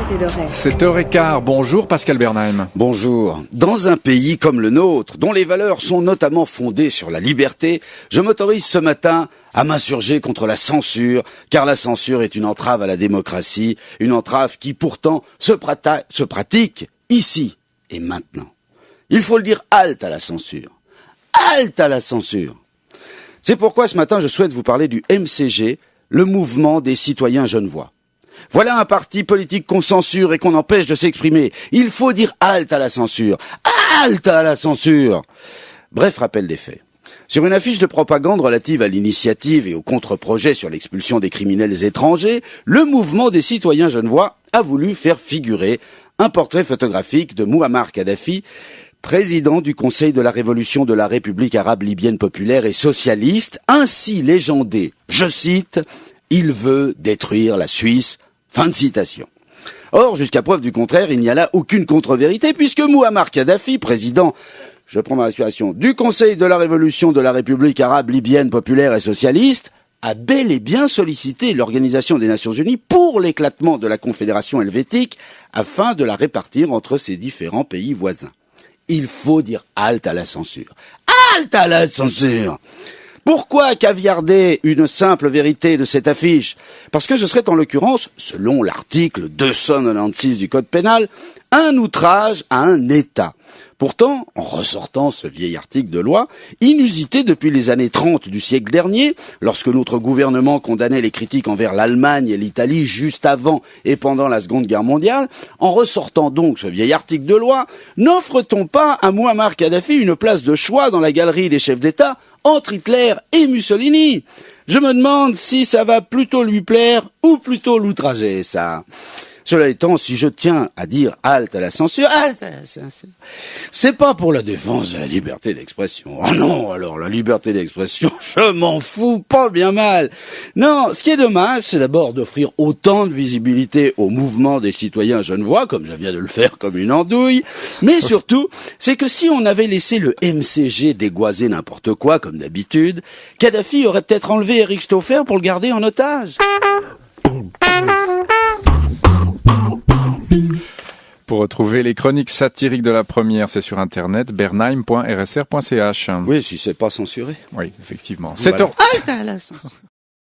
liberté de rêve. 7h15, bonjour Pascal Bernheim. Bonjour. Dans un pays comme le nôtre, dont les valeurs sont notamment fondées sur la liberté, je m'autorise ce matin à m'insurger contre la censure, car la censure est une entrave à la démocratie, une entrave qui pourtant se pratique ici et maintenant. Il faut le dire, halte à la censure. Halte à la censure. C'est pourquoi ce matin je souhaite vous parler du MCG, le mouvement des citoyens genevois. Voilà un parti politique qu'on censure et qu'on empêche de s'exprimer. Il faut dire halte à la censure. Halte à la censure. Bref rappel des faits. Sur une affiche de propagande relative à l'initiative et au contre-projet sur l'expulsion des criminels étrangers, le mouvement des citoyens genevois a voulu faire figurer un portrait photographique de Mouammar Kadhafi, président du Conseil de la Révolution de la République arabe libyenne populaire et socialiste, ainsi légendé, je cite, « Il veut détruire la Suisse ». Fin de citation. Or, jusqu'à preuve du contraire, il n'y a là aucune contre-vérité, puisque Mouammar Kadhafi, président, je prends ma respiration, du Conseil de la Révolution de la République arabe libyenne populaire et socialiste, a bel et bien sollicité l'Organisation des Nations Unies pour l'éclatement de la Confédération helvétique afin de la répartir entre ses différents pays voisins. Il faut dire halte à la censure. Halte à la censure! Pourquoi caviarder une simple vérité de cette affiche? Parce que ce serait en l'occurrence, selon l'article 296 du Code pénal, un outrage à un État. Pourtant, en ressortant ce vieil article de loi, inusité depuis les années 30 du siècle dernier, lorsque notre gouvernement condamnait les critiques envers l'Allemagne et l'Italie juste avant et pendant la Seconde Guerre mondiale, en ressortant donc ce vieil article de loi, n'offre-t-on pas à Mouammar Kadhafi une place de choix dans la galerie des chefs d'État entre Hitler et Mussolini? Je me demande si ça va plutôt lui plaire ou plutôt l'outrager, ça. Cela étant, si je tiens à dire halte à la censure, c'est pas pour la défense de la liberté d'expression. Oh non, alors la liberté d'expression, je m'en fous pas bien mal. Non, ce qui est dommage, c'est d'abord d'offrir autant de visibilité au mouvement des citoyens genevois, comme je viens de le faire comme une andouille, mais surtout, c'est que si on avait laissé le MCG dégoiser n'importe quoi, comme d'habitude, Kadhafi aurait peut-être enlevé Eric Stauffer pour le garder en otage. Pour retrouver les chroniques satiriques de la première, c'est sur internet, bernheim.rsr.ch. Oui, si c'est pas censuré. Oui, effectivement. Voilà. 7h...